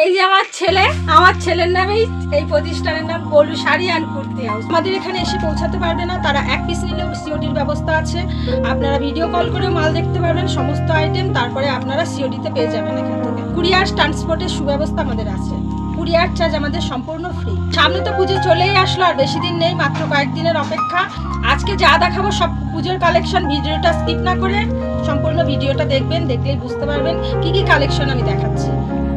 এই যে আমার ছেলের নামেই এই প্রতিষ্ঠানের নাম গোলু শাড়ি অ্যান্ড কুর্তি হাউস। আমাদের এখানে এসে পৌঁছাতে পারবে না, তারা এক পিস নিলেও সিওডির ব্যবস্থা আছে। আপনারা ভিডিও কল করে মাল দেখতে পারবেন সমস্ত আইটেম, তারপরে আপনারা সিওডিতে পেয়ে যাবেন এখান থেকে। কুরিয়ার ট্রান্সপোর্টের সুব্যবস্থা আমাদের আছে। কুরিয়ার চার্জ আমাদের সম্পূর্ণ ফ্রি। সামনে তো পুজো চলেই আসলো, আর বেশি দিন নেই, মাত্র কয়েকদিনের অপেক্ষা। আজকে যা দেখাবো সব পুজোর কালেকশন। ভিডিওটা স্কিপ না করে সম্পূর্ণ ভিডিওটা দেখবেন, দেখলেই বুঝতে পারবেন কি কি কালেকশন আমি দেখাচ্ছি।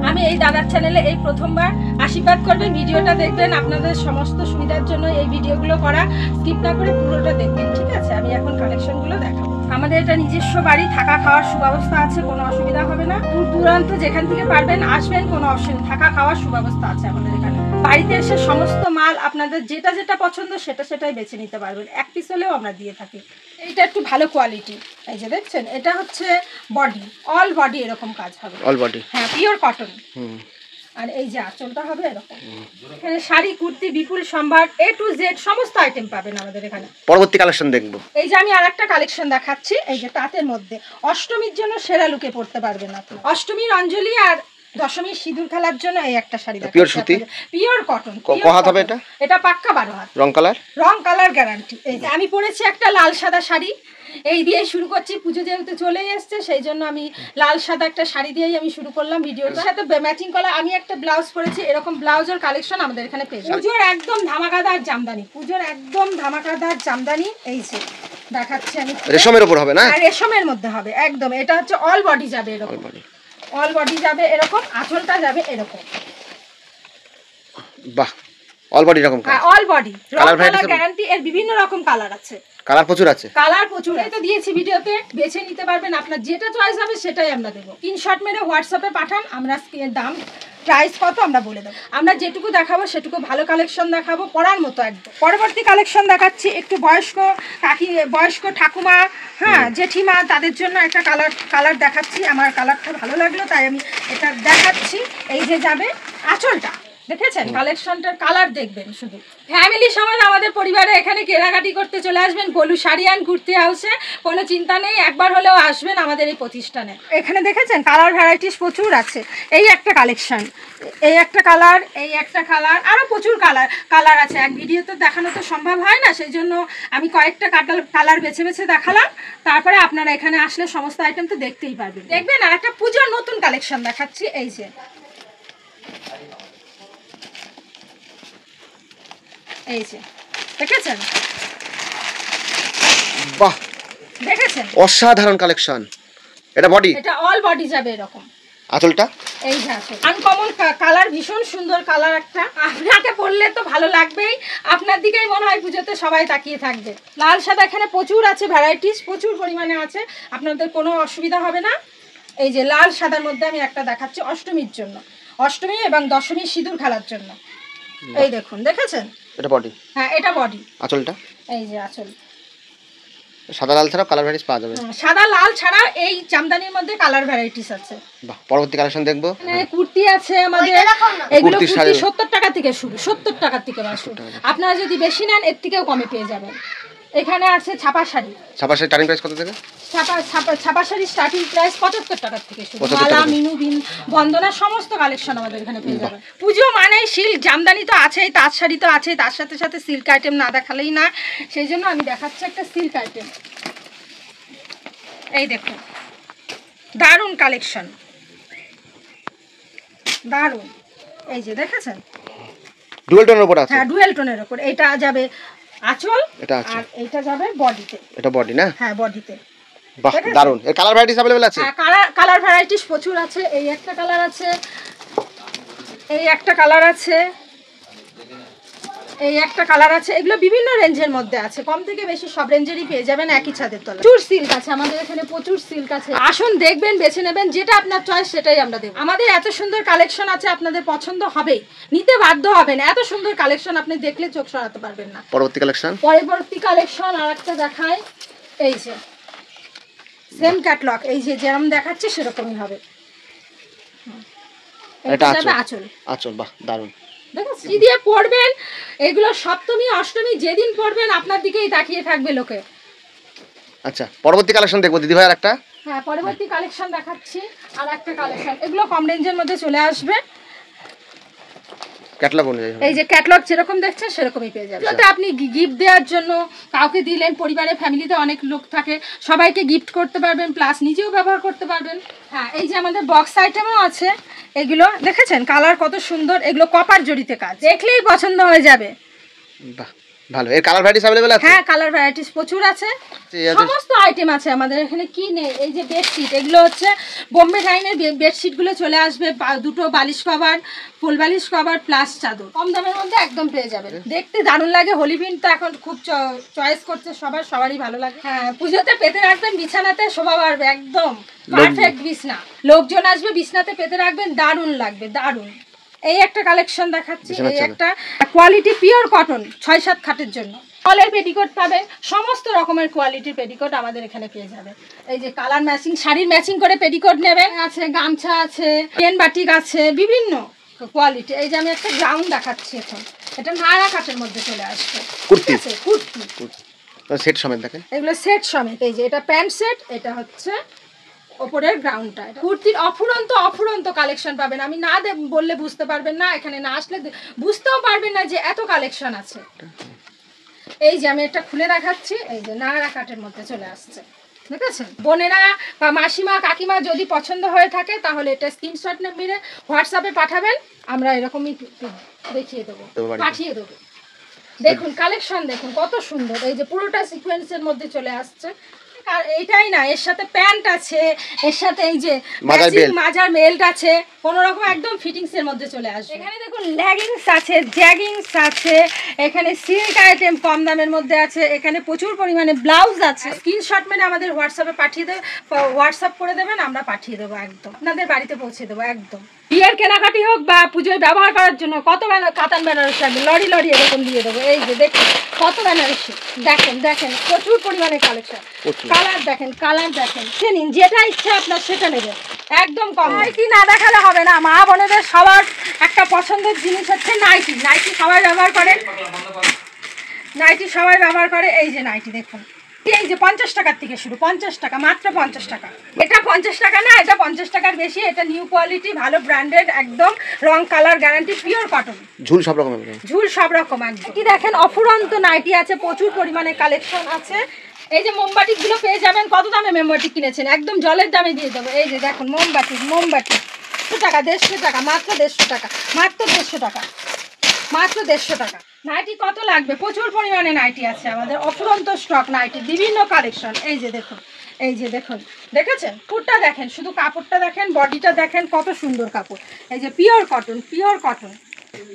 আমি এই দাদার চ্যানেলে এই প্রথমবার, আশীর্বাদ করবেন, ভিডিওটা দেখবেন। আপনাদের সমস্ত সুবিধার জন্য এই ভিডিওগুলো করা, স্কিপ না করে পুরোটা দেখবেন, ঠিক আছে? আমি এখন কালেকশনগুলো দেখাবো। আমাদের এটা নিজস্ব বাড়ি, থাকা খাওয়ার সুব্যবস্থা আছে, কোনো অসুবিধা হবে না। দূর দূরান্ত যেখান থেকে পারবেন আসবেন, কোনো অসুবিধা, থাকা খাওয়ার সুব্যবস্থা আছে আমাদের এখানে। বাড়িতে এসে সমস্ত মাল আপনাদের যেটা যেটা পছন্দ সেটাই বেছে নিতে পারবেন। এক পিস হলেও আমরা দিয়ে থাকি। এটা একটু ভালো কোয়ালিটি, এই যে দেখছেন, এটা হচ্ছে বডি, অল বডি এরকম কাজ হবে, অল বডি, হ্যাঁ, পিওর কটন। আর এই যে আঁচলটা হবে এরকম। এখানে শাড়ি, কুর্তি, বিপুল সম্ভার, A to Z সমস্ত আইটেম পাবেন আমাদের এখানে। পরবর্তী কালেকশন দেখবো। এই যে আমি আরেকটা কালেকশন দেখাচ্ছি, এই যে তাঁতের মধ্যে অষ্টমীর জন্য সেরা লুকে পড়তে পারবেন আপনি। অষ্টমীর অঞ্জলি আর দশমীর সিঁদুর খেলার জন্য এই একটা শাড়ি দেখাচ্ছি। পিওর সুতি, পিওর কটন। কত হবে এটা? এটা পাক্কা 12 হাত। রং কালার গ্যারান্টি। এই যে আমি পরেছি একটা লাল সাদা শাড়ি, এই দিয়ে শুরু করছি। পুজো যেহেতু চলেই আসছে, সেই জন্য আমি লাল সাদা একটা শাড়ি দিয়েই আমি শুরু করলাম ভিডিওটার সাথে ম্যাচিং করা। আমি একটা ব্লাউজ পরেছি, এরকম ব্লাউজের কালেকশন আমাদের এখানে পেয়ে যাবেন। পুজোর একদম ধামাকাদার জামদানি, পুজোর একদম ধামাকাদার জামদানি। এই যে দেখাচ্ছি আমি, রেশমের উপর হবে না? আর রেশমের মধ্যে হবে একদম। এটা হচ্ছে অল বডি যাবে এরকম, অল বডি যাবে এরকম, আঁচলটা যাবে এরকম। বাহ, অল বডি এরকম কাজ, অল বডি, কালার গ্যারান্টি। এর বিভিন্ন রকম কালার আছে, কালার প্রচুর আছে, কালার প্রচুর। এই তো দিয়েছি ভিডিওতে, বেছে নিতে পারবেন। আপনার যেটা চয়েস হবে সেটাই আমরা দেবো। স্ক্রিনশট মেরে হোয়াটসঅ্যাপে পাঠান, আমরা দাম প্রাইস কত আমরা বলে দেবো। আমরা যেটুকু দেখাবো সেটুকু ভালো কালেকশন দেখাবো, পরার মতো একদম। পরবর্তী কালেকশন দেখাচ্ছি একটু বয়স্ক ঠাকুমা, হ্যাঁ, জেঠিমা, তাদের জন্য একটা কালার দেখাচ্ছি। আমার কালারটা ভালো লাগলো তাই আমি এটা দেখাচ্ছি। এই যে যাবে আঁচলটা, দেখেছেন কালেকশনটার কালার দেখবেন। শুধু ফ্যামিলি সমেত আমাদের পরিবারে এখানে কেনাকাটি করতে চলে আসবেন গোলু শাড়ি অ্যান্ড কুর্তি হাউসে। কোনো চিন্তা নেই, একবার হলেও আসবেন আমাদের এই প্রতিষ্ঠানে। এখানে দেখেছেন কালার ভ্যারাইটিস প্রচুর আছে। এই একটা কালেকশন, এই একটা কালার, এই একটা কালার, আরও প্রচুর কালার আছে। এক ভিডিওতে দেখানো তো সম্ভব হয় না, সেই জন্য আমি কয়েকটা কালার বেছে বেছে দেখালাম। তারপরে আপনারা এখানে আসলে সমস্ত আইটেম তো দেখতেই পারবেন। দেখবেন আর একটা পুজোর নতুন কালেকশন দেখাচ্ছি। এই যে এই যে দেখেছেন, বাহ, দেখেছেন অসাধারণ কালেকশন। এটা বডি, এটা অল বডি যাবে এরকম। আঁচলটা এই যে আঁচল, আনকমন কালার, ভীষণ সুন্দর কালার একটা। আপনাকে পরলে তো ভালো লাগবেই, আপনার দিকেই মনে হয় পুজোতে সবাই তাকিয়ে থাকবে। লাল সাদা এখানে প্রচুর আছে, ভ্যারাইটিস প্রচুর পরিমাণে আছে, আপনাদের কোনো অসুবিধা হবে না। এই যে লাল সাদার মধ্যে আমি একটা দেখাচ্ছি অষ্টমীর জন্য, অষ্টমী এবং দশমীর সিঁদুর খেলার জন্য। এই দেখুন, দেখেছেন, এটা বডি, হ্যাঁ এটা বডি। আঁচলটা এই যে আঁচল, সাদা লাল ছাড়া কালার ভ্যারাইটিস পাওয়া যাবে। সাদা লাল ছাড়া এই জামদানির মধ্যে কালার ভ্যারাইটিস আছে। বাহ, পরবর্তী কালেকশন দেখবো। মানে কুর্তি আছে আমাদের, এগুলো কুর্তি 70 টাকা থেকে শুরু, 70 টাকা থেকে শুরু। আপনারা যদি বেশি নেন এর থেকেও কমে পেয়ে যাবেন। এখানে আছে ছাপা শাড়ি, স্টার্টিং প্রাইস কত থেকে? ছাপা শাড়ি স্টার্টিং প্রাইস 75 টাকা থেকে শুরু। মালা, মিনু, বন্দনা সমস্ত কালেকশন আমাদের এখানে পেয়ে যাবেন। পুজো মানেই সিল্ক জামদানি তো আছেই, তাঁত শাড়ি তো আছেই, তার সাথে সাথে সিল্ক আইটেম না দেখালেই না। সেই জন্য আমি দেখাচ্ছি একটা সিল্ক আইটেম। এই দেখুন, দারুণ কালেকশন, দারুণ। এই যে দেখেছেন, ডুয়াল টোনের উপর আছে, হ্যাঁ ডুয়াল টোনের উপর। এটা যাবে আঁচল, আর এটা যাবে বডিতে। এটা বডি না? হ্যাঁ বডিতে। বাহ, দারুণ। এর কালার ভ্যারাইটিস अवेलेबल আছে? হ্যাঁ, কালার ভ্যারাইটিস প্রচুর আছে। এই একটা কালার আছে, এই একটা কালার আছে, এই একটা কালার আছে। এগুলো বিভিন্ন রেঞ্জের মধ্যে আছে, কম থেকে বেশি সব রেঞ্জেরই পেয়ে যাবেন একই ছাদের তলায়। প্রচুর সিল্ক আছে আমাদের এখানে, প্রচুর সিল্ক আছে। আসুন, দেখবেন, বেছে নেবেন, যেটা আপনার চয়েস সেটাই আমরা দেব। আমাদের এত সুন্দর কালেকশন আছে, আপনাদের পছন্দ হবেই, নিতে বাধ্য হবেন। এত সুন্দর কালেকশন আপনি দেখলে চোখ সরাতে পারবেন না। পরবর্তী কালেকশন আর একটা দেখায়। এই যে সেম ক্যাটলগ, এই যে যেরকম দেখাচ্ছে সেরকমই হবে। এটা যাবে আঁচল, আঁচল। বাহ, দারুণ। দেখেন দিয়ে পড়বেন, এগুলো সপ্তমী অষ্টমী যেদিন পড়বেন আপনার দিকেই তাকিয়ে থাকবে লোকে। আচ্ছা, পরবর্তী কালেকশন দেখবো দিদি ভাই। আর একটা, হ্যাঁ পরবর্তী কালেকশন দেখাচ্ছি আর একটা কালেকশন। এগুলো কম রেঞ্জের মধ্যে চলে আসবে। ক্যাটালগ অনুযায়ী এই যে ক্যাটালগ যেরকম দেখছেন সেরকমই পেয়ে যাবেন। যাতে আপনি গিফট দেওয়ার জন্য কাউকে দিলেন, পরিবারে ফ্যামিলিতে অনেক লোক থাকে, সবাইকে গিফট করতে পারবেন, প্লাস নিজেও ব্যবহার করতে পারবেন। হ্যাঁ, এই যে আমাদের বক্স আইটেমও আছে, এগুলো দেখেছেন কালার কত সুন্দর, এগুলো কপার জড়িতে কাজ, দেখলেই পছন্দ হয়ে যাবে। বাহ, ভালো। এর কালার ভ্যারাইটিস अवेलेबल আছে? হ্যাঁ, কালার ভ্যারাইটিস প্রচুর আছে, সমস্ত আইটেম আছে আমাদের এখানে। কি নেই, এই যে বেডশিট, এগুলো হচ্ছে বোম্বে ডাইনের বেডশিটগুলো চলে আসবে, দুটো বালিশ কভার, ফুল বালিশ কভার প্লাস চাদর, কম দামের মধ্যে একদম পেয়ে যাবেন। দেখতে দারুণ লাগে, হোলি প্রিন্ট তো এখন খুব চয়েস করছে সবারই ভালো লাগে। হ্যাঁ, পুজোতে পেতে রাখবেন, বিছানাতে শোভা বাড়বে, একদম পারফেক্ট বিছনা, লোকজন আসবে বিছনাতে পেতে রাখবেন, দারুণ লাগবে, দারুণ। এই একটা কালেকশন দেখাচ্ছি, এই একটা কোয়ালিটি পিওর কটন 6-7 খাটের জন্য। কলের পেটিকোট পাবেন, সমস্ত রকমের কোয়ালিটির পেটিকোট আমাদের এখানে পেয়ে যাবে। এই যে কালার ম্যাচিং, শাড়ির ম্যাচিং করে পেটিকোট নেবেন, আছে গামছা আছে, পেন বাটিক আছে, বিভিন্ন কোয়ালিটি। এই যে আমি একটা গ্রাউন্ড দেখাচ্ছি এখন, এটা নাড়া কাটের মধ্যে চলে আসবে, কুর্তি আছে কুর্তি সেট সমেত দেখেন, এগুলো সেট সমেত। এই যে এটা প্যান্ট সেট, এটা হচ্ছে ওপরের গ্রাউন্ডটা। কুর্তির অফুরন্ত কালেকশন পাবেন, আমি না বললে বুঝতে পারবেন না, এখানে না আসলে বুঝতেও পারবেন না যে এত কালেকশন আছে। এই যে আমি একটা খুলে দেখাচ্ছি, এই যে নাড়া কাটের মধ্যে চলে আসছে, দেখেছেন? বোনেরা বা মাসিমা কাকিমা যদি পছন্দ হয়ে থাকে তাহলে এটা স্ক্রিনশট মেরে হোয়াটসঅ্যাপে পাঠাবেন, আমরা এরকমই দেখিয়ে দেবো, পাঠিয়ে দেবো। দেখুন কালেকশন দেখুন কত সুন্দর, এই যে পুরোটা সিকোয়েন্সের মধ্যে চলে আসছে। আর এইটাই না, এর সাথে প্যান্ট আছে, এর সাথে এই যে মাজার বেল্ট আছে, কোনো রকম একদম ফিটিংস এর মধ্যে চলে আসবে। এখানে দেখুন লেগিংস আছে, জ্যাগিংস আছে, এখানে সিল্ক আইটেম কম দামের মধ্যে আছে, এখানে প্রচুর পরিমাণে ব্লাউজ আছে। স্ক্রিনশট মেরে আমাদের হোয়াটসঅ্যাপে পাঠিয়ে দেবে, হোয়াটসঅ্যাপ করে দেবেন, আমরা পাঠিয়ে দেবো, একদম আপনাদের বাড়িতে পৌঁছে দেবো একদম। বিয়ের কেনাকাটি হোক বা পুজোয় ব্যবহার করার জন্য কত কাতান বেনারসি লাগবে, লরি এরকম দিয়ে দেবো। এই যে দেখুন কত বেনারসি, দেখেন প্রচুর পরিমাণে কালেকশন, কালার দেখেন, নিন যেটা ইচ্ছা আপনার সেটা নেবেন, একদম কম। নাইটি না দেখালে হবে না, মা বোনেদের সবার একটা পছন্দের জিনিস হচ্ছে নাইটি। সবাই ব্যবহার করে, এই যে নাইটি দেখুন, এই যে 50 টাকার থেকে শুরু, 50 টাকা, মাত্র 50 টাকা। এটা 50 টাকা না, এটা 50 টাকার বেশি, এটা নিউ কোয়ালিটি, ভালো ব্র্যান্ডেড, একদম রং কালার গ্যারান্টি, পিওর কটন, ঝুল সব রকম একদম। কি দেখেন অফুরন্ত নাইটি আছে, প্রচুর পরিমাণে কালেকশন আছে। এই যে মোমবাতিগুলো পেয়ে যাবেন, কত দামে মোমবাতি কিনেছেন, একদম জলের দামে দিয়ে দেবো। এই যে দেখুন মোমবাতি 150 টাকা, 150 টাকা, মাত্র 150 টাকা, মাত্র 150 টাকা। নাইটি কত লাগবে, প্রচুর পরিমাণে নাইটি আছে আমাদের, অফুরন্ত স্টক নাইটি, বিভিন্ন কালেকশন। এই যে দেখুন, দেখেছেন কুর্তা, দেখেন শুধু কাপড়টা দেখেন, বডিটা দেখেন কত সুন্দর কাপড়। এই যে পিওর কটন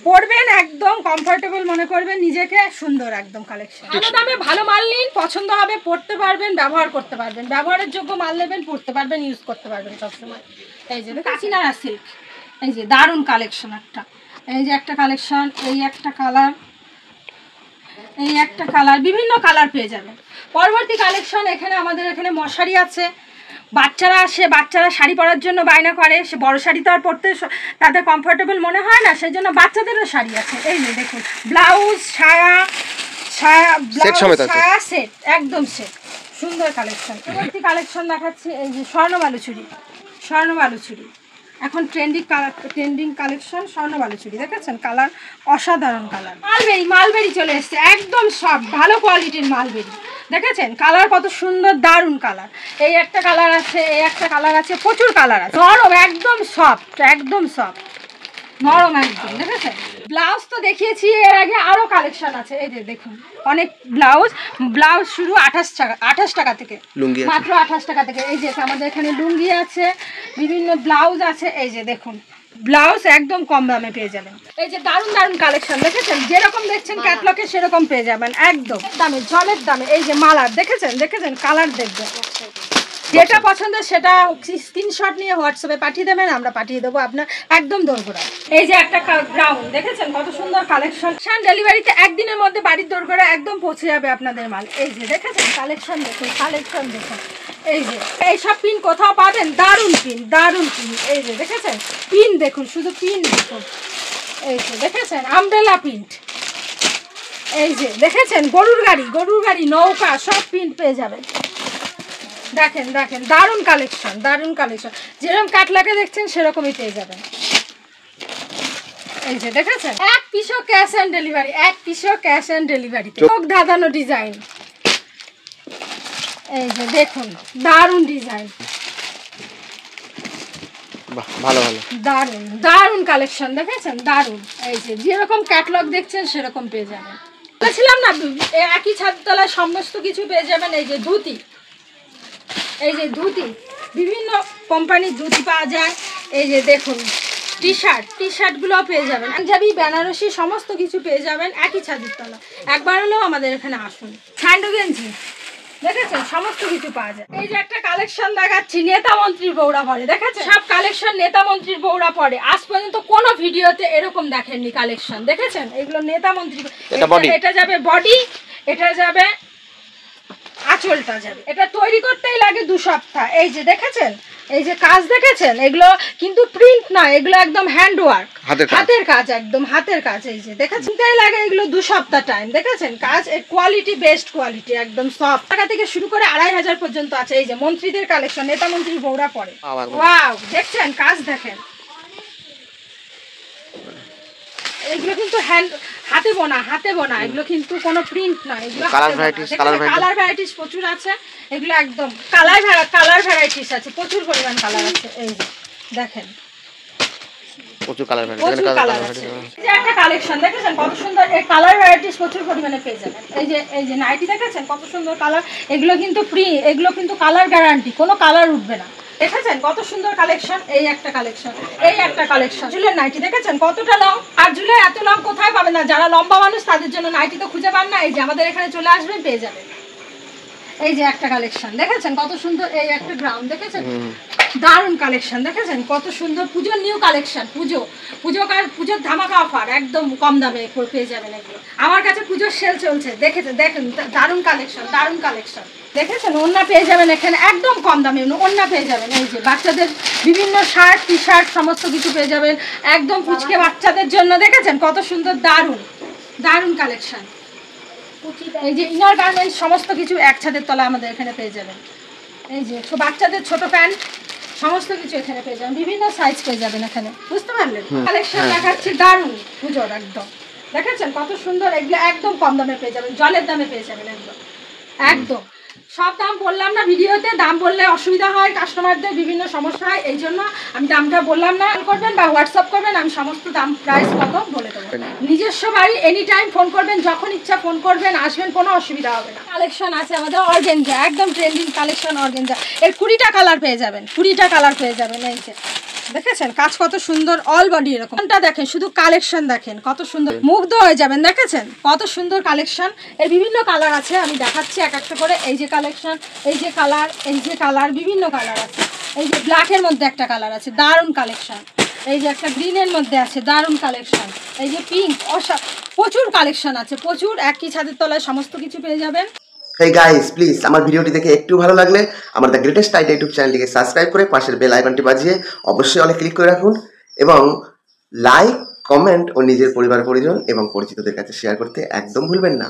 পরবেন, একদম কমফোর্টেবল মনে করবেন নিজেকে, সুন্দর একদম কালেকশন। ভালো দামে ভালো মাল নিন, পছন্দ হবে, পরতে পারবেন, ব্যবহার করতে পারবেন, ব্যবহারের যোগ্য মাল নেবেন, পরতে পারবেন, ইউজ করতে পারবেন সবসময়। এই যে কাচিনারা সিল্ক, এই যে দারুণ কালেকশন একটা, এই যে একটা কালেকশন, এই একটা কালার, বিভিন্ন কালার পেয়ে যাবেন। পরবর্তী কালেকশন আমাদের এখানে মশারি আছে, বাচ্চারা শাড়ি পরার জন্য বায়না করে, সে বড় শাড়ি তো আর পরতে তাদের কমফোর্টেবল মনে হয় না, সেই জন্য বাচ্চাদেরও শাড়ি আছে। এই যে দেখুন ব্লাউজ, ছায়া সেট, একদম সেট, সুন্দর কালেকশন। পরবর্তী কালেকশন দেখাচ্ছি, এই যে স্বর্ণবালু চুড়ি, এখন ট্রেন্ডিং কালেকশন, স্বর্ণবালু চুড়ি, দেখেছেন কালার, অসাধারণ কালার। মালবেরি চলে এসছে, একদম সব ভালো কোয়ালিটির মালবেরি, দেখেছেন কালার কত সুন্দর, দারুণ কালার। এই একটা কালার আছে, প্রচুর কালার আছে, নরম একদম সফট, নরম একদম, দেখেছেন। ব্লাউজ তো দেখিয়েছি এর আগে, আরো কালেকশন আছে। এই যে দেখুন অনেক ব্লাউজ শুরু 28 টাকা থেকে, মাত্র 28 টাকা থেকে। এই যে আমাদের এখানে লুঙ্গি আছে, বিভিন্ন ব্লাউজ আছে। এই যে দেখুন ব্লাউজ একদম কম দামে পেয়ে যাবেন। এই যে দারুণ কালেকশন, দেখেছেন যেরকম দেখছেন ক্যাটলগে সেরকম পেয়ে যাবেন, একদম দামে, জলের দামে। এই যে মালার দেখেছেন কালার দেখবেন, যেটা পছন্দ সেটা স্ক্রিনশট নিয়ে হোয়াটসঅ্যাপে পাঠিয়ে দেবেন, আমরা পাঠিয়ে দেবো আপনার একদম দোরগোড়ায়। এই যে একটা গ্রাউন্ড, দেখেছেন কত সুন্দর কালেকশন, ডেলিভারিতে একদিনের মধ্যে বাড়ির দোরগোড়ায় একদম পৌঁছে যাবে আপনাদের মাল। এই যে দেখেছেন কালেকশন দেখুন, এই যে এইসব পিন কোথাও পাবেন, দারুণ পিন। এই যে দেখেছেন পিন দেখুন, শুধু পিন দেখুন, এই যে দেখেছেন আমব্রেলা প্রিন্ট, এই যে দেখেছেন গরুর গাড়ি, নৌকা, সব প্রিন্ট পেয়ে যাবেন। দেখেন দারুণ কালেকশন, যেরকম ক্যাটলগে দেখছেন সেরকমই পেয়ে যাবেন। এই যে দেখেছেন এক পিসও ক্যাশ অন ডেলিভারি, এক পিসও ক্যাশ অন ডেলিভারি। চোখ ধাঁধানো ডিজাইন, এই যে দেখুন দারুণ ডিজাইন, বাহ ভালো ভালো, দারুণ দারুণ কালেকশন দেখেছেন, দারুণ। এই যে যেরকম ক্যাটালগ দেখছেন সেরকম পেয়ে যাবেন। বলেছিলাম না একই ছাদতলায় সমস্ত কিছু পেয়ে যাবেন। এই যে ধুতি, এই যে ধুতি, বিভিন্ন কোম্পানির ধুতি পাওয়া যায়। এই যে দেখুন টি শার্টগুলো পেয়ে যাবেন, পাঞ্জাবি বেনারসি সমস্ত কিছু পেয়ে যাবেন একই ছাদের তলা। একবার হলেও আমাদের এখানে আসুন। স্যান্ডো গেঞ্জি দেখেছেন সমস্ত কিছু পাওয়া যায়। এই যে একটা কালেকশন দেখাচ্ছি, নেতা মন্ত্রীর বউরা পরে, দেখেছেন সব কালেকশন নেতা মন্ত্রীর বউরা পরে। আজ পর্যন্ত কোনো ভিডিওতে এরকম দেখেননি কালেকশন, দেখেছেন এগুলো নেতা মন্ত্রী। এটা যাবে বডি, এটা যাবে আঁচলটা যাবে। এটা তৈরি করতেই লাগে 2 সপ্তাহ। এই যে দেখেছেন, এই যে কাজ দেখেছেন, এগুলো কিন্তু প্রিন্ট না, এগুলো একদম হ্যান্ড ওয়ার্ক, হাতের কাজ, একদম হাতের কাজ। এই যে দেখেছেন তাই লাগে এগুলো 2 সপ্তাহ টাইম। দেখেছেন কাজ কোয়ালিটি, বেস্ট কোয়ালিটি, একদম সফট। টাকা থেকে শুরু করে 2500 পর্যন্ত আছে। এই যে মন্ত্রীদের কালেকশন, নেতা মন্ত্রীর বউরা পরে। ওয়াও দেখছেন কাজ দেখেন, এগুলো কিন্তু হাতে বোনা, এগুলো কিন্তু কোনো প্রিন্ট নয়, এগুলো কালার ভ্যারাইটিস প্রচুর আছে। এগুলো একদম কালার ভ্যারাইটিস আছে, প্রচুর পরিমাণ কালার আছে। এই যে দেখেন প্রচুর কালার আছে। এই যে একটা কালেকশন দেখেছেন কত সুন্দর, এই কালার ভ্যারাইটিস প্রচুর পরিমাণে পেয়ে যাবেন। এই যে নাইটি দেখেছেন কত সুন্দর কালার, এগুলো কিন্তু কালার গ্যারান্টি, কোনো কালার উঠবে না। দেখেছেন কত সুন্দর কালেকশন, এই একটা কালেকশন জুলের নাইটি দেখেছেন কতটা লং, আর জুলের এত লং কোথায় পাবেন না। যারা লম্বা মানুষ তাদের জন্য নাইটি তো খুঁজে পান না, এই যে আমাদের এখানে চলে আসবেন পেয়ে যাবেন। এই যে একটা কালেকশন দেখেছেন কত সুন্দর, এই একটা গ্রাউন্ড দেখেছেন দারুণ কালেকশন দেখেছেন কত সুন্দর। পুজোর নিউ কালেকশন, পুজোর ধামাকা অফার, একদম কম দামে পেয়ে যাবেন এগুলো। আমার কাছে পুজোর সেল চলছে, দেখেন দারুণ কালেকশন দেখেছেন। ওড়না পেয়ে যাবেন এখানে একদম কম দামে, ওড়না পেয়ে যাবেন। এই যে বাচ্চাদের বিভিন্ন শার্ট, টি শার্ট সমস্ত কিছু পেয়ে যাবেন একদম পুচকে বাচ্চাদের জন্য। দেখেছেন কত সুন্দর, দারুণ কালেকশন। এই যে ইনার গার্মেন্টস সমস্ত কিছু এক ছাদের তলায় আমাদের এখানে পেয়ে যাবেন। এই যে বাচ্চাদের ছোট প্যান্ট সমস্ত কিছু এখানে পেয়ে যাবেন, বিভিন্ন সাইজ পেয়ে যাবেন এখানে, বুঝতে পারলেন। কালেকশন দেখাচ্ছি দারুণ পুজোর, একদম দেখেছেন কত সুন্দর। এগুলো একদম কম দামে পেয়ে যাবেন, জলের দামে পেয়ে যাবেন একদম। সব দাম বললাম না ভিডিওতে, দাম বললে অসুবিধা হয় কাস্টমারদের, বিভিন্ন সমস্যা হয়, এই জন্য আমি দামটা বললাম না। কল করবেন বা হোয়াটসঅ্যাপ করবেন, আমি সমস্ত দাম প্রাইস কত বলে দেবো। নিজস্ব বাড়ি, এনি টাইম ফোন করবেন, যখন ইচ্ছা ফোন করবেন, আসবেন, কোনো অসুবিধা হবে না। কালেকশন আছে আমাদের অর্গেঞ্জা, একদম ট্রেন্ডিং কালেকশন অর্গেঞ্জা। এর 20টা কালার পেয়ে যাবেন, 20টা কালার পেয়ে যাবেন। এই যে দেখেছেন কাজ কত সুন্দর, অল বডি এরকম। দেখেন শুধু কালেকশন দেখেন কত সুন্দর, মুগ্ধ হয়ে যাবেন। দেখেছেন কত সুন্দর কালেকশন, এর বিভিন্ন কালার আছে, আমি দেখাচ্ছি এক একটা করে। এই যে কালেকশন, এই যে কালার, বিভিন্ন কালার আছে। এই যে ব্ল্যাকের মধ্যে একটা কালার আছে, দারুণ কালেকশন। এই যে একটা গ্রিনের মধ্যে আছে, দারুণ কালেকশন। এই যে পিঙ্ক, প্রচুর কালেকশন আছে, প্রচুর। একই ছাদের তলায় সমস্ত কিছু পেয়ে যাবেন। হেই গাইস, প্লিজ আমার ভিডিওটি দেখে একটু ভালো লাগলে আমার দ্য গ্রেটেস্ট আইডিয়া ইউটিউব চ্যানেলটিকে সাবস্ক্রাইব করে পাশের বেল আইকনটি বাজিয়ে অবশ্যই অলে ক্লিক করে রাখুন, এবং লাইক, কমেন্ট ও নিজের পরিবার পরিজন এবং পরিচিতদের কাছে শেয়ার করতে একদম ভুলবেন না।